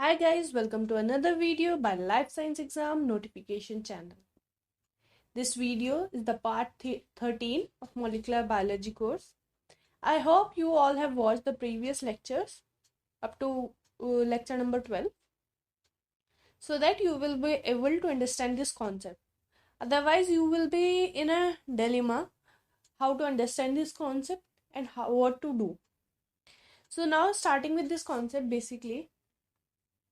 Hi guys, welcome to another video by Life Science Exam Notification channel. This video is the part 13 of Molecular Biology course. I hope you all have watched the previous lectures up to lecture number 12 so that you will be able to understand this concept. Otherwise, you will be in a dilemma how to understand this concept and what to do. So now starting with this concept, basically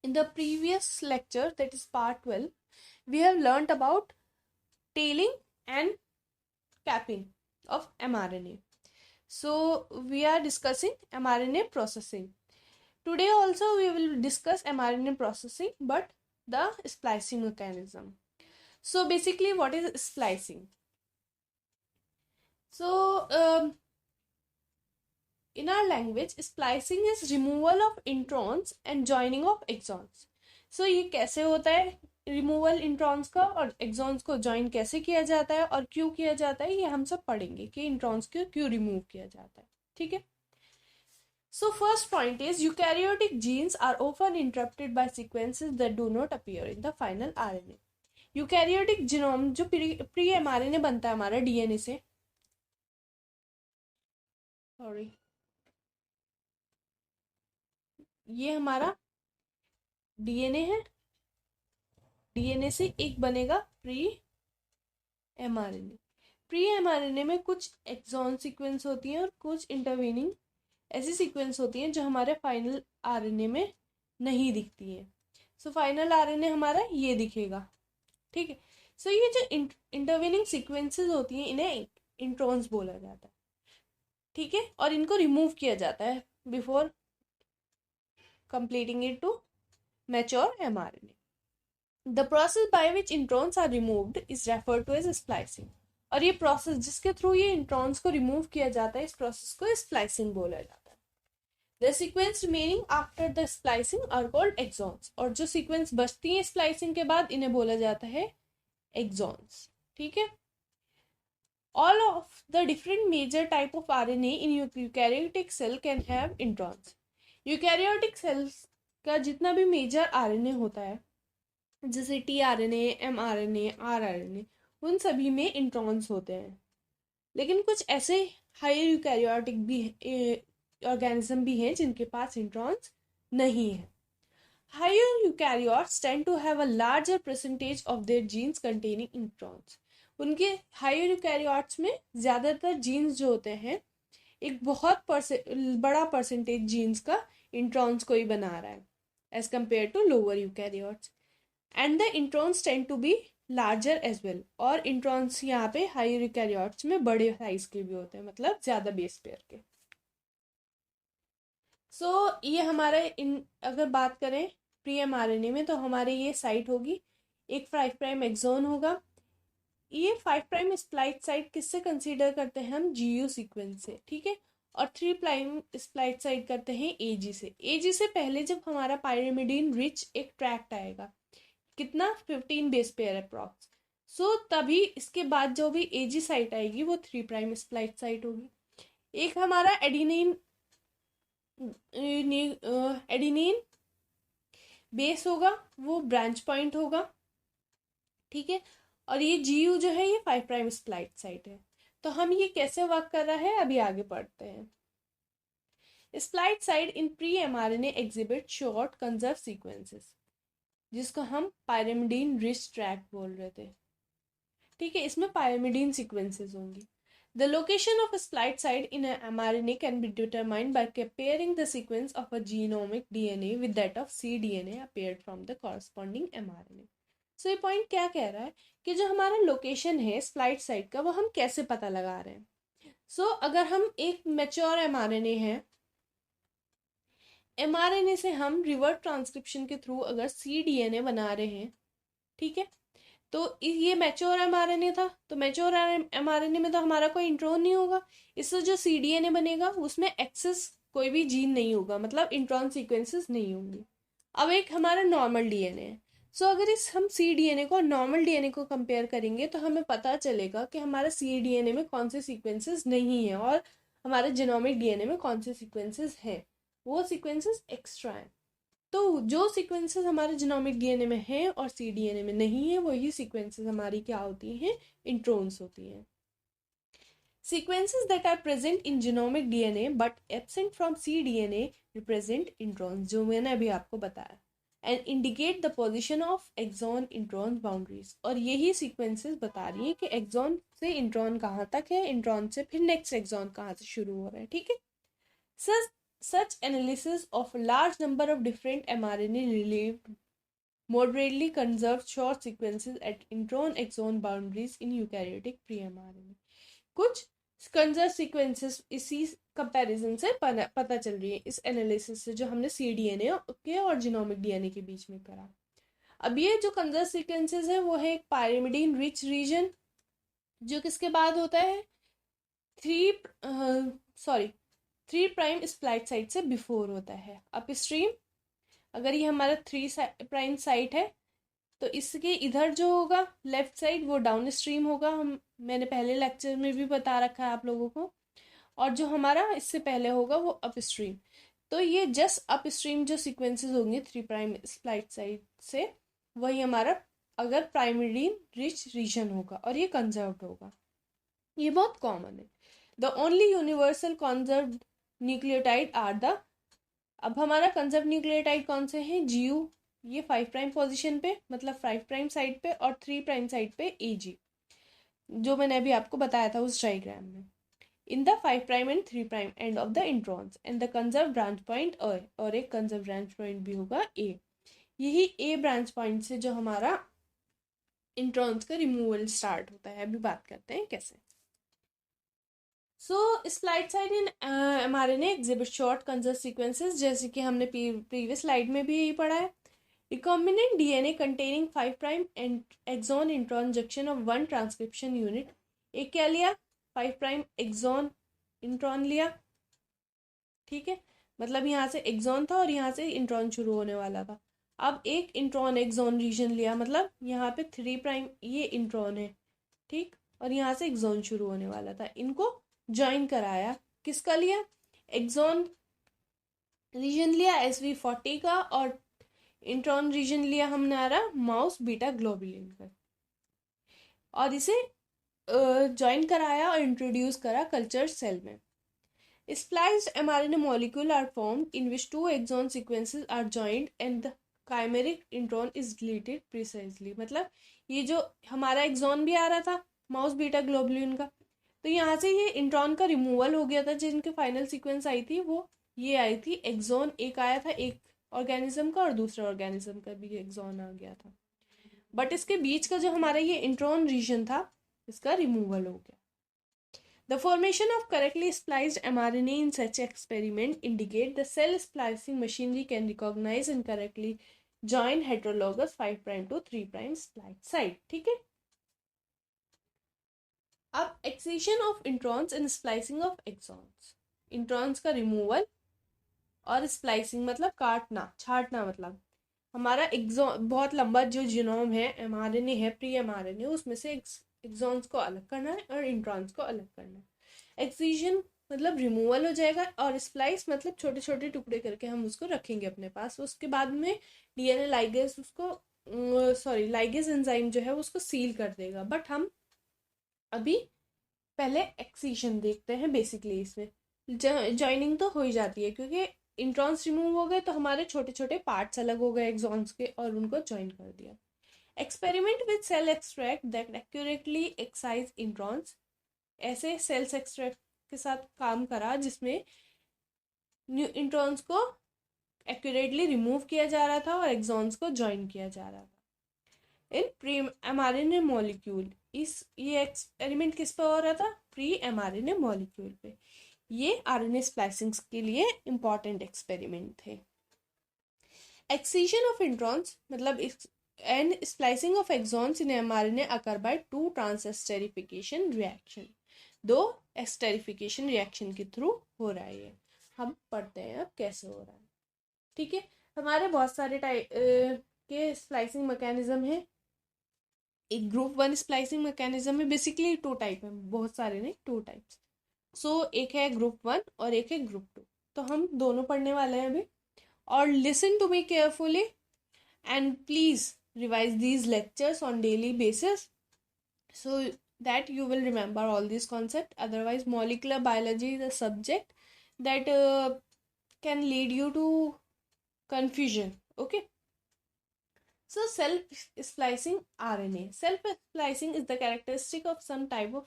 in the previous lecture, that is part 12, we have learnt about tailing and capping of mRNA. So we are discussing mRNA processing. Today also we will discuss mRNA processing, but the splicing mechanism. So basically, what is splicing? So in our language, splicing is removal of introns and joining of exons. So ये कैसे होता है, removal introns का और exons को join कैसे किया जाता है और क्यों किया जाता है, ये हम सब पढ़ेंगे कि इंट्रॉन्स को क्यों रिमूव किया जाता है. ठीक है. So first point is eukaryotic genes are often interrupted by sequences that do not appear in the final RNA. Eukaryotic genome जो प्री एमआरएनए बनता है हमारा डीएनए से, सॉरी, ये हमारा डीएनए है. डीएनए से एक बनेगा प्री एमआरएनए. प्री एमआरएनए में कुछ एक्सॉन सीक्वेंस होती हैं और कुछ इंटरवीनिंग ऐसी सीक्वेंस होती हैं जो हमारे फाइनल आरएनए में नहीं दिखती हैं. सो फाइनल आरएनए हमारा ये दिखेगा. ठीक है. सो ये जो इंटरवीनिंग सीक्वेंसेस होती हैं इन्हें इंट्रॉन्स बोला जाता है. ठीक है. और इनको रिमूव किया जाता है before completing it to mature mRNA. The process by which introns are removed is referred to as splicing. और ये प्रोसेस जिसके थ्रू ये इंट्रॉन्स को रिमूव किया जाता है, इस प्रोसेस को स्प्लाइसिंग बोला जाता है. The sequence remaining after the splicing are called exons. और जो सीक्वेंस बचती है स्प्लाइसिंग के बाद इन्हें बोला जाता है exons. ठीक है. All of the different major type of RNA in eukaryotic cell can have introns. Eukaryotic cells का जितना भी मेजर आरएनए होता है, जैसे टीआरएनए, एमआरएनए, आरआरएनए, उन सभी में इंट्रॉन्स होते हैं. लेकिन कुछ ऐसे हायर यूकैरियोटिक भी ऑर्गेनिज्म भी हैं जिनके पास इंट्रॉन्स नहीं है. Higher eukaryotes tend to have a larger percentage of their genes containing introns. उनके हायर यूकैरियोट्स में ज़्यादातर जीन्स जो होते हैं, एक बहुत बड़ा परसेंटेज जीन्स का इंट्रॉन्स को ही बना रहा है as compared to lower eukaryotes. And the introns tend to be larger as well. और इंट्रॉन्स यहाँ पे हायर यूकैरियोट्स में बड़े साइज के भी होते हैं, मतलब ज़्यादा बेस पेयर के. सो ये हमारा अगर बात करें प्री एमआरएनए में, तो हमारे ये साइट होगी, एक 5 प्राइम एक्सोन होगा. ये 5 प्राइम स्प्लाइट साइट किससे कंसीडर करते हैं हम, जीयू सीक्वेंस से. ठीक है. और 3 प्राइम स्प्लाइट साइट करते हैं एजी से. एजी से पहले जब हमारा पायरिमिडीन रिच एक ट्रैक्ट आएगा, कितना 15 बेस पेयर अप्रॉक्स. सो तभी इसके बाद जो भी एजी साइट आएगी वो 3 प्राइम स्प्लाइट साइट होगी. एक हमारा एडिनिन बेस होगा, वो ब्रांच पॉइंट होगा. ठीक है. और ये जीयू जो है ये 5 प्राइम स्प्लाइट साइट है. तो हम ये कैसे वर्क कर रहा है अभी आगे पढ़ते हैं. Splice site in pre mRNA exhibit short conserve sequences, जिसको हम पायरिमिडीन रिच ट्रैक बोल रहे थे. ठीक है. इसमें पायरिमिडीन सीक्वेंसेस होंगी. The location of splice site in mRNA can be determined by comparing the sequence of a genomic DNA with that of C DNA appeared from the corresponding mRNA. So ये point क्या कह रहा है कि जो हमारा location है स्प्लाइट site का, वो हम कैसे पता लगा रहे हैं. सो अगर हम एक मैच्योर एमआरएनए है, एमआरएनए से हम रिवर्स ट्रांसक्रिप्शन के थ्रू अगर सीडीएनए बना रहे हैं, ठीक है, तो ये मैच्योर एमआरएनए था, तो मैच्योर एमआरएनए में तो हमारा कोई इंट्रॉन नहीं होगा. इससे जो सीडीएनए बनेगा उसमें एक्सेस कोई भी जीन नहीं होगा, मतलब इंट्रॉन सीक्वेंसेस नहीं होंगी. अब एक हमारा नॉर्मल डीएनए है. सो अगर हम सी डीएनए को नॉर्मल डीएनए को कंपेयर करेंगे तो हमें पता चलेगा कि हमारा सी डीएनए में कौन से सीक्वेंसेस नहीं है और हमारे जीनोमिक डीएनए में कौन से सीक्वेंसेस हैं. वो सीक्वेंसेस एक्स्ट्रा हैं. तो जो सीक्वेंसेस हमारे जीनोमिक डीएनए में हैं और cDNA में नहीं है, वही सीक्वेंसेस हमारी क्या होती हैं, इंट्रोन्स होती हैं. Sequences that are present in genomic DNA but absent from cDNA represent introns, जो मैंने अभी आपको बताया, and indicate the position of exon intron boundaries. और यही sequences बता रही हैं कि exon से intron कहाँ तक है, intron से फिर next exon कहाँ से शुरू हो रहा है. ठीक है. Such analysis of a large number of different mRNA relieved moderately conserved short sequences at intron exon boundaries in eukaryotic pre-mRNA. कुछ कंजर्व सीक्वेंसेस इसी कंपैरिजन से पता चल रही है, इस एनालिसिस से जो हमने cDNA के और जीनोमिक डीएनए के बीच में करा. अब ये जो कंजर्व सीक्वेंसेस है वो है एक पायरिमिडीन रिच रीजन, जो किसके बाद होता है, 3 प्राइम स्प्लाइट साइट से बिफोर होता है. अपस्ट्रीम अगर ये हमारा 3 प्राइम साइट है तो इसके इधर जो होगा लेफ्ट साइड वो डाउन स्ट्रीम होगा, मैंने पहले लेक्चर में भी बता रखा है आप लोगों को. और जो हमारा इससे पहले होगा वो अप स्ट्रीम. तो ये जस्ट अप स्ट्रीम जो सीक्वेंसेस होंगे 3 प्राइम स्प्लाइट साइड से, वही हमारा अगर प्राइमरीन रिच रीजन होगा और ये कंजर्व्ड होगा. ये बहुत कॉमन है. The only universal conserved nucleotide are the, अब हमारा कंजर्व न्यूक्लियोटाइड कौन से हैं, GU, ये 5 प्राइम पोजीशन पे मतलब 5 प्राइम साइड पे और 3 प्राइम साइड पे AG, जो मैंने अभी आपको बताया था उस डायग्राम में. In the 5 prime and 3 prime end of the introns and the conserve branch point और एक कंजर्व ब्रांच पॉइंट भी होगा A. यही A ब्रांच पॉइंट से जो हमारा इंट्रॉन्स का रिमूवल स्टार्ट होता है. अभी बात करते हैं कैसे. स्प्लाइट साइट इन mRNA exhibit short conserve sequences, जैसे कि हमने प्रीवियस स्लाइड में भी यही पढ़ा है. Recombinant DNA containing 5 prime and exon intron junction of one transcription unit. एक क्या लिया, 5 प्राइम exon intron लिया. ठीक है, मतलब यहाँ से exon था और यहाँ से intron शुरू होने वाला था. अब एक intron exon रीजन लिया, मतलब यहाँ पे 3 प्राइम ये intron है, ठीक, और यहाँ से exon शुरू होने वाला था. इनको ज्वाइन कराया, किसका लिया, exon रीजन लिया SV40 का, और इंट्रॉन रीजन लिया हमने आ रहा माउस बीटा ग्लोबुलिन का, और इसे ज्वाइन कराया और इंट्रोड्यूस करा कल्चर सेल में. स्प्लाइस्ड mRNA molecule are formed in which 2 exon sequences are joined and the chimeric intron is deleted precisely. मतलब ये जो हमारा एक्सॉन भी आ रहा था माउस बीटा ग्लोबुलिन का, तो यहाँ से ये इंट्रॉन का रिमूवल हो गया था. जिनके फाइनल सीक्वेंस आई थी वो ये आई थी, एक्सॉन एक आया था एक ऑर्गेनिज्म का और दूसरा ऑर्गेनिज्म का भी एक्सॉन आ गया था, बट इसके बीच का जो हमारा ये इंट्रॉन रीजन था इसका रिमूवल हो गया. The formation of correctly spliced mRNA in such experiment indicate the cell splicing machinery can recognise and correctly join heterologous 5 prime to 3 prime splice site. ठीक है. अब excision of introns and splicing of exons. Introns का removal और splicing मतलब काटना छाटना, मतलब हमारा axon बहुत लंबा जो जीनोम है mRNA है प्री mRNA, उसमें से एक्सॉन्स को अलग करना है और इंट्रॉन्स को अलग करना है. एक्सीजन मतलब रिमूवल हो जाएगा और स्प्लाइस मतलब छोटे छोटे टुकड़े करके हम उसको रखेंगे अपने पास. उसके बाद में DNA लाइगेज उसको लाइगेज एंजाइम जो है उसको सील कर देगा. बट हम अभी पहले एक्सीजन देखते हैं. बेसिकली इसमें जॉइनिंग तो हो ही जाती है क्योंकि इंट्रॉन्स रिमूव हो गए तो हमारे छोटे छोटे पार्ट्स अलग हो गए एक्सॉन्स के और उनको ज्वाइन कर दिया. Experiment with cell extract that accurately excise introns. ऐसे सेल्स एक्सट्रैक्ट के साथ काम करा जिसमें इंट्रॉन्स को एक्यूरेटली रिमूव किया जा रहा था और एक्सॉन्स को ज्वाइन किया जा रहा था. इन प्री mRNA मॉलिक्यूल, ये एक्सपेरिमेंट किस पे हो रहा था, प्री mRNA मॉलिक्यूल पे. ये RNA स्प्लाइसिंग के लिए इंपॉर्टेंट एक्सपेरिमेंट थे. एक्सीजन ऑफ इंट्रॉन्स मतलब and splicing of exons in mRNA occur by 2 transesterification reaction. 2 esterification reaction के थ्रू हो रहा है. ये हम पढ़ते हैं अब कैसे हो रहा है. ठीक है, हमारे बहुत सारे टाइप के स्प्लाइसिंग मैकेनिज्म है. एक ग्रुप 1 स्प्लाइसिंग मैकेनिज्म है. बेसिकली 2 टाइप है, बहुत सारे नहीं, 2 टाइप्स. एक है ग्रुप 1 और एक है ग्रुप 2. तो हम दोनों पढ़ने वाले हैं अभी. और listen to me carefully and please revise these lectures on daily basis so that you will remember all these concepts. Otherwise molecular biology is a subject that can lead you to confusion. Okay, so self splicing RNA. Self splicing is the characteristic of some type of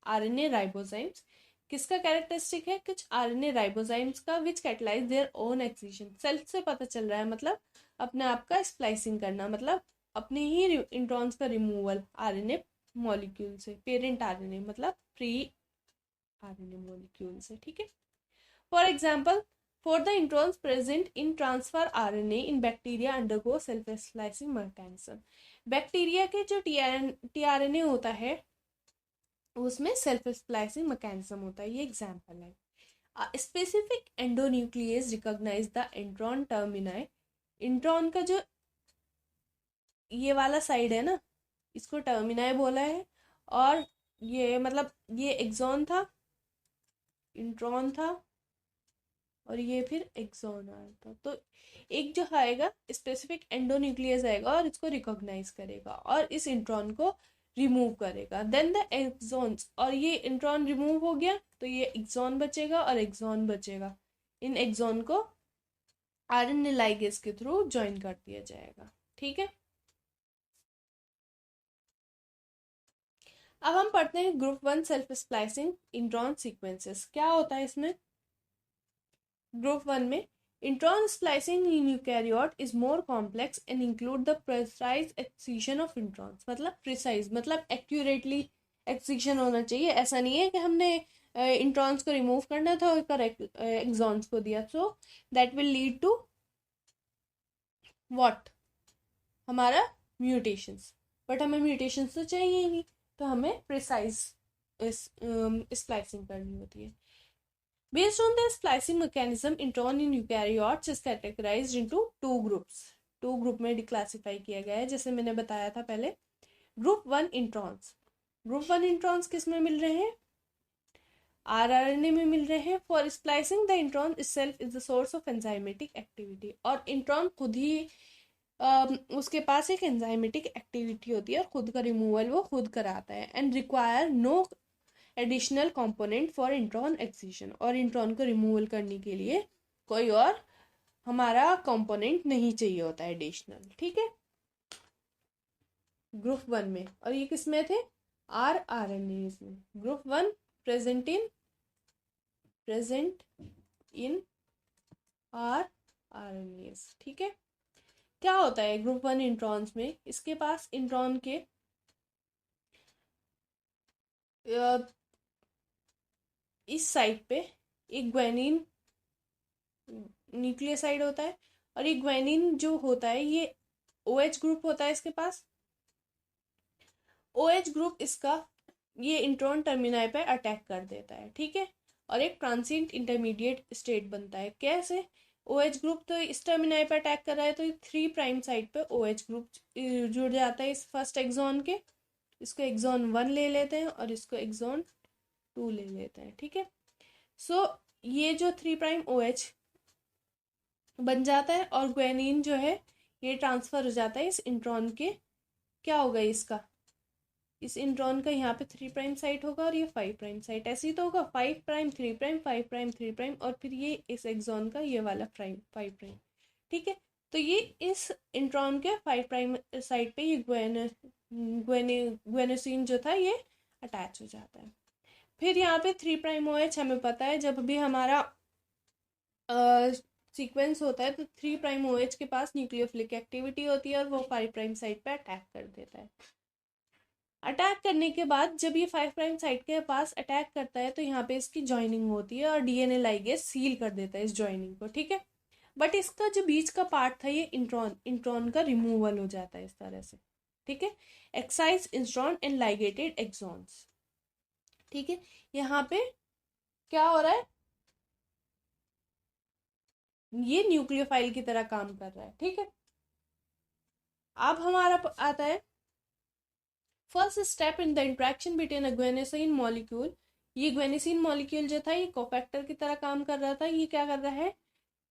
RNA ribozymes. किसका characteristic है? कुछ RNA ribozymes का which catalyze their own excision. Self से पता चल रहा है, मतलब अपने आप का स्प्लाइसिंग करना, मतलब अपने ही इंट्रॉन्स का रिमूवल RNA मॉलिक्यूल से, पेरेंट RNA मतलब प्री RNA मॉलिक्यूल से. ठीक है. For example, for the introns present in transfer RNA in bacteria undergo self-splicing mechanism. Bacteria के जो tRNA होता है उसमें सेल्फ स्प्लाइसिंग मैकेनिज्म होता है. ये एग्जाम्पल है. Specific endonuclease recognise the intron termini. Intron का जो ये वाला साइड है ना, इसको टर्मिनाई बोला है. और ये मतलब ये एक्सॉन था, इंट्रॉन था, और ये फिर एक्सॉन आया था. तो एक जो आएगा स्पेसिफिक एंडोन्यूक्लियस आएगा और इसको रिकॉग्नाइज करेगा और इस इंट्रॉन को रिमूव करेगा. देन द एक्सॉन्स, और ये इंट्रॉन रिमूव हो गया तो ये एक्सॉन बचेगा और एक्सॉन बचेगा. इन एक्सॉन को आरएनए लाइगेज के थ्रू ज्वाइन कर दिया जाएगा. ठीक है. अब हम पढ़ते हैं group 1 self splicing intron sequences. क्या होता है इसमें? ग्रुप 1 में intron splicing in eukaryote is more complex and include the precise excision of introns. मतलब प्रिसाइज मतलब एक्यूरेटली एक्सिशन होना चाहिए. ऐसा नहीं है कि हमने इंट्रॉन्स को रिमूव करना था और करेक्ट एक्सॉन्स को दिया. So that will lead to what? हमारा म्यूटेशंस. बट हमें म्यूटेशंस तो चाहिए ही, तो हमें प्रिसाइज स्प्लाइसिंग करनी होती है. Based on the splicing mechanism, intron in eukaryotes is categorized into two groups. Two group में डिक्लासीफाई किया गया है, जैसे मैंने बताया था पहले. Group 1 introns. ग्रुप 1 इंट्रॉन्स किस में मिल रहे हैं? आरआरएनए में मिल रहे हैं. For splicing the intron itself is the source of enzymatic activity. और इंट्रॉन खुद ही उसके पास एक एंजाइमेटिक एक्टिविटी होती है और खुद का रिमूवल वो खुद कराता है. And require no additional component for intron excision. और इंट्रॉन को रिमूवल करने के लिए कोई और हमारा कंपोनेंट नहीं चाहिए होता है एडिशनल. ठीक है. ग्रुप 1 में, और ये किस में थे? आरआरएनए में. Group 1 present in rRNA. ठीक है. क्या होता है ग्रुप 1 इंट्रॉन्स में? इसके पास इंट्रॉन के इस साइड पे एक ग्वेनिन न्यूक्लियोसाइड होता है, और ये ग्वेनिन जो होता है ये OH ग्रुप होता है इसके पास. OH ग्रुप इसका ये इंट्रॉन टर्मिनाई पे अटैक कर देता है. ठीक है. और एक ट्रांसिएंट इंटरमीडिएट स्टेट बनता है. कैसे? OH ग्रुप तो इस टर्मिनाई पे अटैक कर रहा है, तो 3 प्राइम साइड पे OH ग्रुप जुड़ जाता है इस फर्स्ट एक्सॉन के. इसको एक्सॉन 1 ले लेते हैं और इसको एक्सॉन 2 ले लेते हैं. ठीक है. सो ये जो 3 प्राइम OH बन जाता है और ग्वेनिन जो है ये ट्रांसफर हो जाता है इस इंट्रॉन के. क्या होगा इसका? इस इंट्रॉन का यहाँ पे 3 प्राइम साइट होगा और ये 5 प्राइम साइट. ऐसे ही तो होगा 5 प्राइम 3 प्राइम 5 प्राइम 3 प्राइम, और फिर ये इस एक्सॉन का ये वाला प्राइम 5 प्राइम. ठीक है. तो ये इस इंट्रॉन के 5 प्राइम साइट पे ये ग्वेनोसिन जो था ये अटैच हो जाता है. फिर यहाँ पे 3 प्राइम OH हमें पता है जब भी हमारा सीक्वेंस होता है तो 3 प्राइम OH के पास न्यूक्लियोफिलिक एक्टिविटी होती है और वो 5 प्राइम साइट पे अटैक कर देता है. अटैक करने के बाद जब ये 5 प्राइम साइट के पास अटैक करता है तो यहाँ पे इसकी जॉइनिंग होती है और DNA लाइगेज सील कर देता है इस जॉइनिंग को. ठीक है. बट इसका जो बीच का पार्ट था ये इंट्रॉन का रिमूवल हो जाता है इस तरह से. ठीक है. Excise intron and ligated exons. ठीक है. यहाँ पे क्या हो रहा है? ये न्यूक्लियोफाइल की तरह काम कर रहा है. ठीक है. अब हमारा आता है first step in the interaction between a guanosine molecule. ये ग्वेनेसिन मॉलिक्यूल जो था ये कोफैक्टर की तरह काम कर रहा था. ये क्या कर रहा है?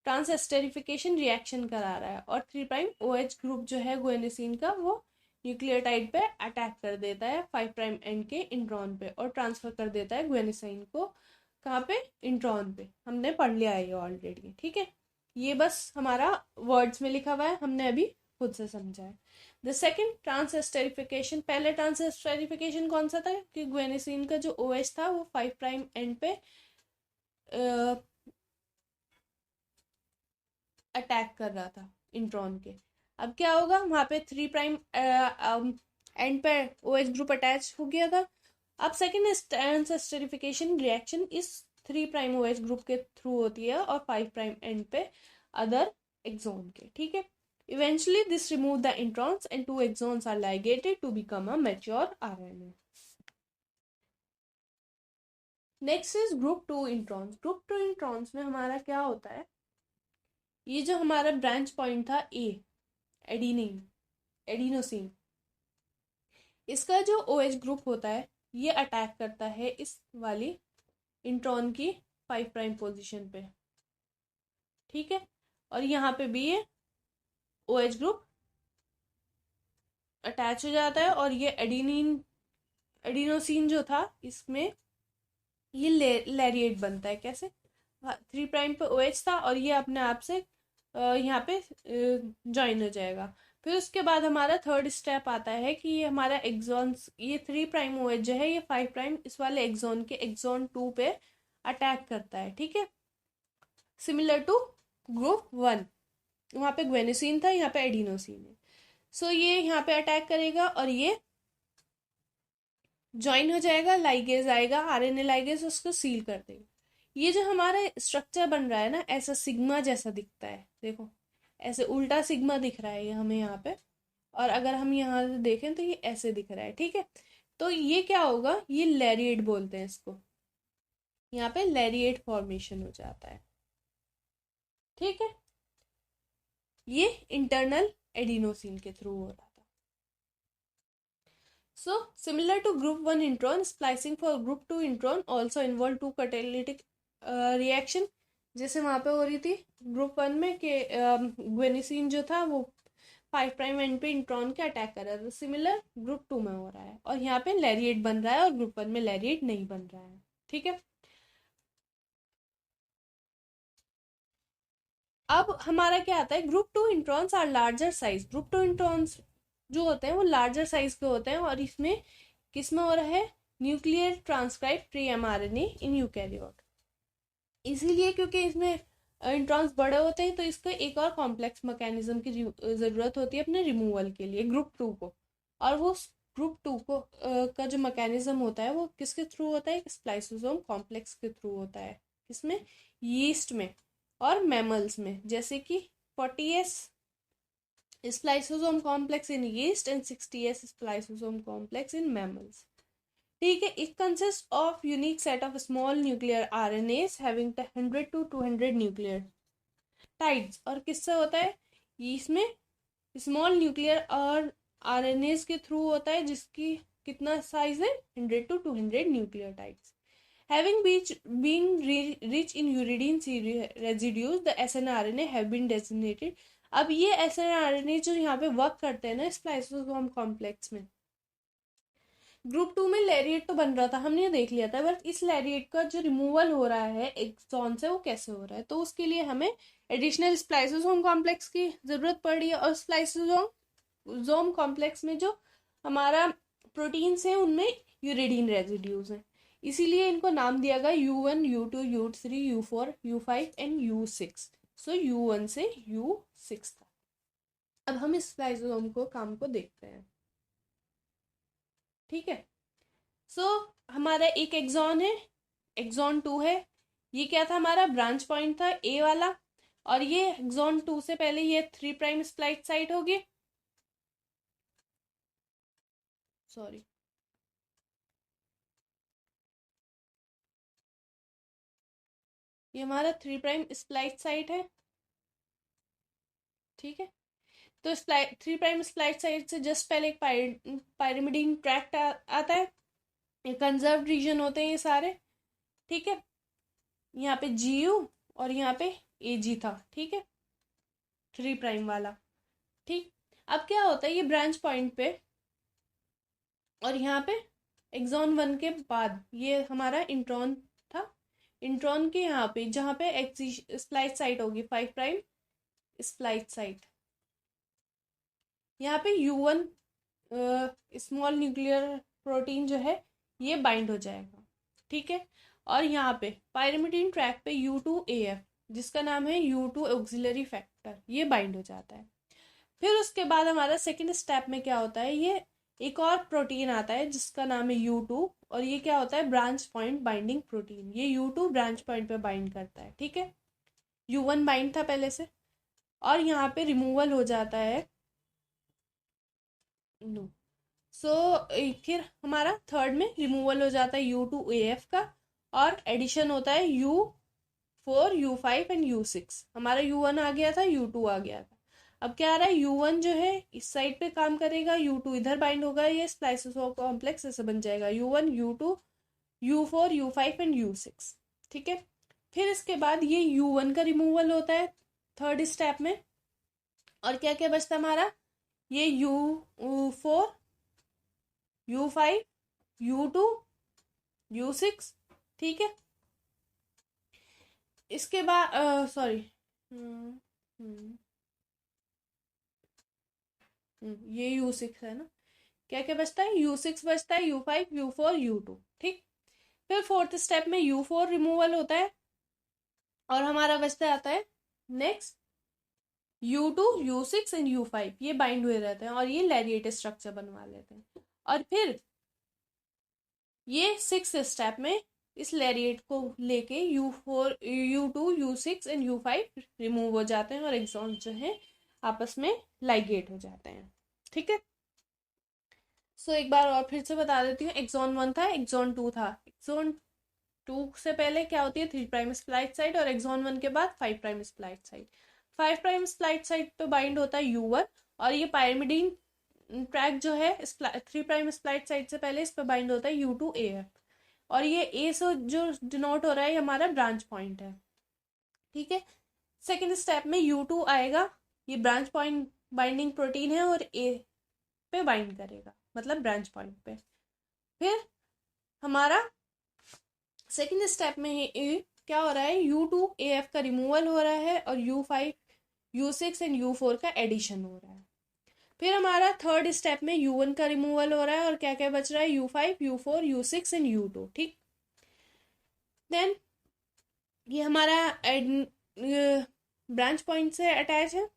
ट्रांसएस्टेरिफिकेशन रिएक्शन करा रहा है और 3 प्राइम OH ग्रुप जो है गुएनिसिन का वो न्यूक्लियोटाइड पे अटैक कर देता है 5 प्राइम एंड के इंट्रॉन पे और ट्रांसफर कर देता है गुएनिसिन को कहाँ पे, इंट्रॉन पे। हमने पढ़ लिया है ये ऑलरेडी, ठीक है। ये बस हमारा वर्ड्स में लिखा हुआ है, हमने अभी खुद से समझा है। द सेकेंड ट्रांसएस्टेरिफिकेशन, पहले ट्रांसएस्टेरिफिकेशन कौन सा था कि गुएनिसिन का जो OH था वो 5 प्राइम एंड पे अटैक कर रहा था इंट्रॉन के। अब क्या होगा, वहां पे 3 प्राइम एंड पे OH ग्रुप अटैच हो गया था। अब सेकेंड ट्रांसएस्टेरिफिकेशन रिएक्शन इस 3 प्राइम OH ग्रुप के थ्रू होती है और 5 प्राइम एंड पे अदर एक्सॉन के, ठीक है। Eventually this remove the introns and 2 exons are ligated to become a mature RNA. Next is group 2 introns. Group 2 introns में हमारा क्या होता है, ये जो हमारा ब्रांच पॉइंट था A, एडिनोसिन, इसका जो OH ग्रुप होता है ये अटैक करता है इस वाली इंट्रॉन की 5 प्राइम पोजीशन पे, ठीक है। और यहाँ पे भी ये OH ग्रुप अटैच हो जाता है और ये एडिनोसिन जो था इसमें ये लैरिएट बनता है। कैसे, 3 प्राइम पे OH था और ये अपने आप से यहाँ पे ज्वाइन हो जाएगा। फिर उसके बाद हमारा थर्ड स्टेप आता है कि ये हमारा एक्सॉन, ये 3 प्राइम OH जो है ये 5 प्राइम इस वाले एक्सॉन के एक्सॉन 2 पे अटैक करता है, ठीक है। सिमिलर टू ग्रुप 1, वहाँ पे ग्वेनिसिन था, यहाँ पे एडिनोसिन है। सो ये यहाँ पे अटैक करेगा और ये ज्वाइन हो जाएगा, लाइगेज आएगा, RNA लाइगेज उसको सील कर देगा। ये जो हमारा स्ट्रक्चर बन रहा है ना, ऐसा सिग्मा जैसा दिखता है, देखो ऐसे उल्टा सिग्मा दिख रहा है ये हमें यहाँ पे, और अगर हम यहाँ से देखें तो ये ऐसे दिख रहा है, ठीक है। तो ये क्या होगा, ये लैरिएट बोलते हैं इसको, यहाँ पे लैरिएट फॉर्मेशन हो जाता है, ठीक है। ये इंटरनल एडिनोसिन के थ्रू हो रहा था। So, similar to group 1 intron, splicing for group 2 intron also involve 2 catalytic reaction, जैसे वहां पे हो रही थी ग्रुप 1 में कि ग्वेनिसिन जो था वो 5 प्राइम एंड पे इंट्रॉन के अटैक कर रहा था, सिमिलर ग्रुप 2 में हो रहा है और यहाँ पे लैरिएट बन रहा है और ग्रुप 1 में लैरिएट नहीं बन रहा है, ठीक है। अब हमारा क्या आता है, group 2 introns are larger size. Group 2 introns जो होते हैं वो लार्जर साइज के होते हैं और इसमें किसमें हो रहा है, न्यूक्लियर ट्रांसक्राइब प्री mRNA इन यूकैरियोट। इसीलिए क्योंकि इसमें इंट्रॉन्स बड़े होते हैं तो इसको एक और कॉम्प्लेक्स मैकेनिज्म की जरूरत होती है अपने रिमूवल के लिए ग्रुप 2 को। और वो ग्रुप 2 को का जो मैकेनिज्म होता है वो किसके थ्रू होता है, स्प्लाइसोसोम कॉम्प्लेक्स के थ्रू होता है। किसमें, यीस्ट में और मैमल्स में, जैसे कि 40S spliceosome complex in yeast and 60S spliceosome complex in mammals, ठीक है। It consists of unique set of small nuclear RNAs having 100 to 200 nucleotides। और किससे होता है, इसमें स्मॉल न्यूक्लियर और RNAs के थ्रू होता है जिसकी कितना साइज है, 100 to 200 nucleotides। Having been rich in uridine residues, the snRNA have been designated। अब ये snRNA जो यहाँ पे वर्क करते हैं ना स्प्लाइसोसोम कॉम्प्लेक्स में, ग्रुप 2 में लैरिएट तो बन रहा था, हमने ये देख लिया था, बट इस लैरिएट का जो रिमूवल हो रहा है एक्सॉन से वो कैसे हो रहा है, तो उसके लिए हमें एडिशनल स्प्लाइसोसोम कॉम्प्लेक्स की जरूरत पड़ रही है। और स्प्लाइसोसोम कॉम्प्लेक्स में जो हमारा प्रोटीन्स हैं उनमें यूरिडीन रेजिड्यूज हैं, इसीलिए इनको नाम दिया गया U1, U2, U3, U4, U5 and U6। So U1 से U6 था। अब हम इस स्प्लाइसोसोम को काम को देखते हैं, ठीक है। सो हमारा एक एक्सॉन है, एक्सॉन 2 है, ये क्या था, हमारा ब्रांच पॉइंट था A वाला, और ये एक्सॉन 2 से पहले ये 3 प्राइम स्प्लाइस साइट होगी, सॉरी ये हमारा 3 प्राइम स्प्लाइस साइट है, ठीक है। तो 3 प्राइम स्प्लाइस साइट से जस्ट पहले एक पायरिमिडीन ट्रैक्ट आता है, ये कंजर्व रीजन होते हैं ये सारे, ठीक है। यहाँ पे GU और यहाँ पे AG था, ठीक है, 3' वाला, ठीक। अब क्या होता है, ये ब्रांच पॉइंट पे और यहाँ पे एक्सॉन 1 के बाद ये हमारा इंट्रॉन था। इंट्रॉन के यहाँ पे जहाँ पे स्प्लाइस साइट होगी 5' स्प्लाइस साइट, यहाँ पे U1 स्मॉल न्यूक्लियर प्रोटीन जो है ये बाइंड हो जाएगा, ठीक है। और यहाँ पे पायरिमिडीन ट्रैक पे U2AF जिसका नाम है U2 ऑक्सिलरी फैक्टर, ये बाइंड हो जाता है। फिर उसके बाद हमारा सेकेंड स्टेप में क्या होता है, ये एक और प्रोटीन आता है जिसका नाम है U2, और ये क्या होता है, ब्रांच पॉइंट बाइंडिंग प्रोटीन। ये U2 ब्रांच पॉइंट पे बाइंड करता है, ठीक है। U1 बाइंड था पहले से, और यहाँ पे रिमूवल हो जाता है नो। सो फिर हमारा थर्ड में रिमूवल हो जाता है U2AF का, और एडिशन होता है U4 U5 एंड U6। हमारा U1 आ गया था, U2 आ गया था। अब क्या आ रहा है, U1 जो है इस साइड पे काम करेगा, U2 इधर बाइंड होगा, ये स्प्लाइसोसोम कॉम्प्लेक्स ऐसे बन जाएगा U1 U2 U4 U5 and U6, ठीक है। फिर इसके बाद ये U1 का रिमूवल होता है थर्ड स्टेप में, और क्या क्या बचता है हमारा, ये U4 U5 U2 U6, ठीक है। इसके बाद सॉरी ये U6 है ना, क्या क्या बचता है, U6 बचता है, U5 U4 U2, ठीक। फिर फोर्थ स्टेप में U4 रिमूवल होता है, और हमारा बचता आता है next U2 U6 and U5, ये बाइंड हुए रहते हैं और ये लैरिएट स्ट्रक्चर बनवा लेते हैं। और फिर ये सिक्स स्टेप में इस लैरिएट को लेके U4 U2 U6 and U5 remove हो जाते हैं, और एक्सॉन जो है आपस में लाइगेट हो जाते हैं, ठीक है। सो एक बार और फिर से बता देती हूँ, एक्सॉन 1 था, एक्सॉन 2 था। एक्सॉन 2 से पहले क्या होती है 3' स्प्लाइस साइट, और एक्सॉन 1 के बाद 5' स्प्लाइस साइट। 5' स्प्लाइस साइट पे बाइंड होता है U1, और ये पायरिमिडीन ट्रैक जो है 3' स्प्लाइस साइट से पहले इस पे बाइंड होता है U2AF, और ये A से जो डिनोट हो रहा है ये हमारा ब्रांच पॉइंट है, ठीक है। सेकेंड स्टेप में U2 आएगा, ये ब्रांच पॉइंट बाइंडिंग प्रोटीन है और A पे बाइंड करेगा, मतलब ब्रांच पॉइंट पे। फिर हमारा सेकेंड स्टेप में क्या हो रहा है, U2AF का रिमूवल हो रहा है, और U5 U6 एंड U4 का एडिशन हो रहा है। फिर हमारा थर्ड स्टेप में U1 का रिमूवल हो रहा है, और क्या क्या बच रहा है, U5 U4 U6 and U2, ठीक। देन ये हमारा ब्रांच पॉइंट से अटैच है,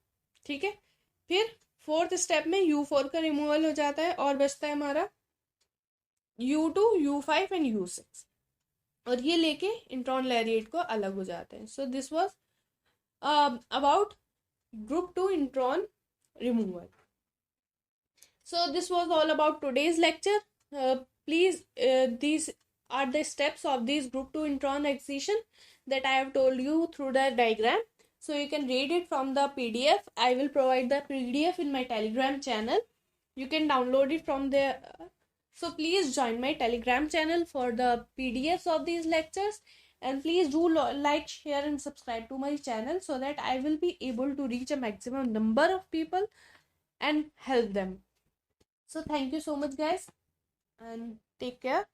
ठीक है। फिर फोर्थ स्टेप में U4 का रिमूवल हो जाता है, और बचता है हमारा U2 U5 एंड U6, और ये लेके इंट्रॉन लैरिएट को अलग हो जाते हैं। So this was about group 2 intron removal. So this was all about today's lecture. Please, these are the steps of this group 2 intron excision that I have told you through the diagram. So you can read it from the PDF. I will provide the PDF in my Telegram channel. You can download it from there. So please join my Telegram channel for the PDFs of these lectures. And please do like, share and subscribe to my channel so that I will be able to reach a maximum number of people and help them. So thank you so much guys, and take care.